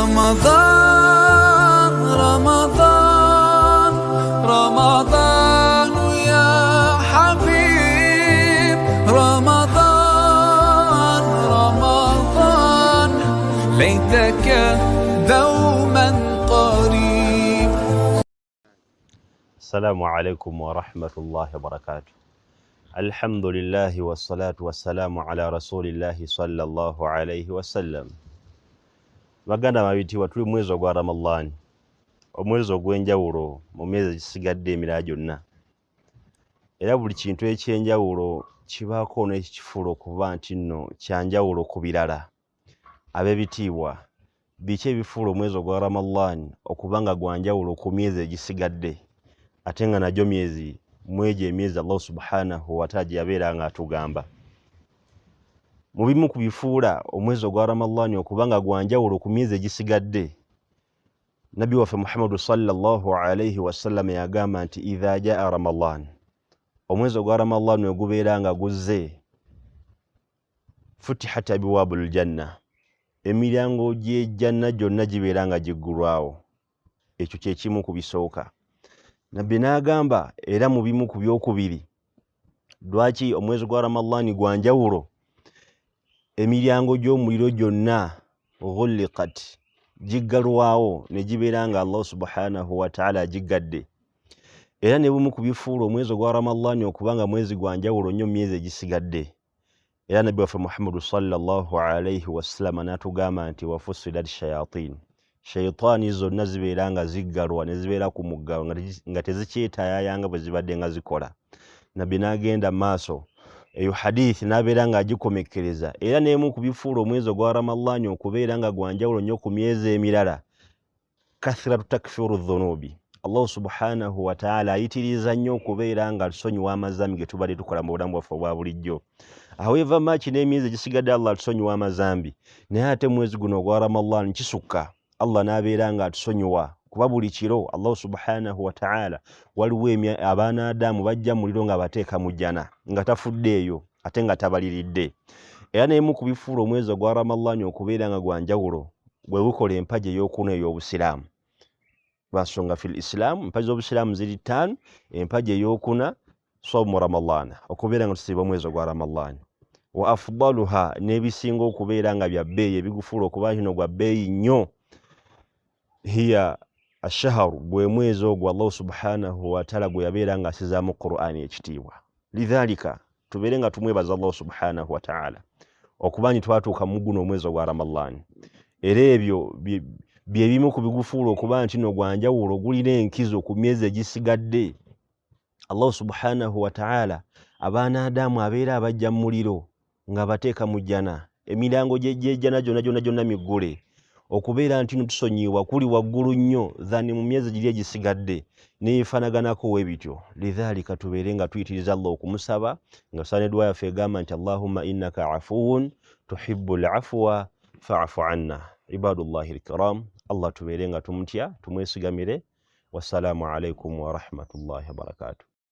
رمضان رمضان رمضان يا حبيب رمضان رمضان ليتك دوما قريب. السلام عليكم ورحمة الله وبركاته. الحمد لله والصلاة والسلام على رسول الله صلى الله عليه وسلم. Baganda mabitiwa tuli mwezi gwa Ramadhan, omwezi ogwenjawulo mu myezi gisigadde emirala gyonna. Era buli kintu ekyenjawulo kibaako n'ekifuula okuba nti nno kyanjawulo ku birala. Ab'ebitiibwa, biki ebifuula omwezi ogwa Ramadhan okuba nga gwanjawulo ku myezi egisigadde, ate nga nagyo myezi mwegyo emyezi Allah subhanahu wa ta'ala yabeera nga atugamba. Mu bimu ku bifuula omwezi ogwa Ramadhan okuba nga gwanjawulo ku myezi egisigadde, Nabbi waffe Muhammad sallallahu alayhi wasallam yagamba nti idha jaa Ramadhan, omwezi ogwa Ramadhan ogubeera nga guzze, futihat abwabul janna, emiryango gy'ejjanna gyonna gibeera nga giggulwawo. Ekyo kye kimu ku bisooka. Nabbi n'agamba era mu bimu ku byokubiri, lwaki omwezi gwa Ramadhan gwanjawulo, emiryango gy'omuliro gyonna ghulliqat, giggalwawo ne gibeera nga Allah subhanahu wa ta'ala giggadde. Era ne bumu ku bifuula omwezi gwa Ramadhan okuba nga mwezi gwanjawulo nnyo myezi egisigadde. Era Nabbi waffe Muhammad sallallahu alayhi wasallam n'atugamba nti wafussilat shayatin, shayitaani zonna zibeera nga ziggalwa ne zibeera ku muggalo nga tezikyetaayayanga bwe zibadde nga zikola. Nabbi n'agenda maaso, eyo hadith n'abeera nga agikomekkereza. Era n'emu ku bifuula omwezi ogwa Ramadhan okubeera nga gwanjawulo nnyo ku myezi emirala, kathratu takfiru dhunubi, Allah subhanahu wa ta'ala ayitiriza nnyo okubeera nga tusonyiwa amazambi ge tubadde tukola mu bulamu bwaffe obwa bulijjo. However much n'emyezi egisigadde Allah tusonyiwa amazambi, naye ate mwezi guno ogwa Ramadhan kisukka, Allah n'abeera nga atusonyiwa, kuba buli kiro Allah subhanahu wa ta'ala waliwo abaana Adamu bajja muliro nga bateeka mu jjana, nga tafuddeeyo ate nga tabaliridde. Era n'emu ku bifuula omwezi ogwa Ramadhan okubeera nga gwanjawulo bwe bukola empagi ey'okuna ey'Obusiraamu. Lwansonga fil Islam empagi z'Obusiraamu ziri 5, empagi ey'okuna sawmu Ramadhan, okubeera nga tusiiba omwezi ogwa Ramadhan. Wa afdaluha, n'ebisinga okubeera nga bya bbeeyi, ebigufuula okuba kino gwa bbeeyi nnyo, hiya ashahru, gwe mwezi ogwo Allah subhanahu wa ta'ala gwe yabeera nga asizaamu Qur'ani ekitiibwa. Lidhalika tubeere nga tumwebaza Allah subhanahu wa ta'ala okuba nti twatuuka mu guno omwezi ogwa Ramadhan. Era ebyo bye bimu ku bigufuula okuba nti no gwanjawulo gulina enkizo ku myezi egisigadde. Allah subhanahu wa ta'ala abaana Adamu abeera abajja mu muliro nga bateeka mu jjana, emiryango gy'ejjana gyonna miggule, okubeera nti tusonyiibwa kuli waggulu nnyo dhani mu myezi giri egisigadde n'ebifaanaganako we bityo. Lidhalika tubeere nga tuyitiriza Allah okumusaba nga tusaba ne dduwa yaffe egamba nti Allahumma innaka afuwun tuhibbul afwa fa'fu anna. Ibadullahi alkiram, Allah tubeere nga tumutya, tumwesigamire. Wassalamu alaikum wa rahmatullahi wa barakatuh.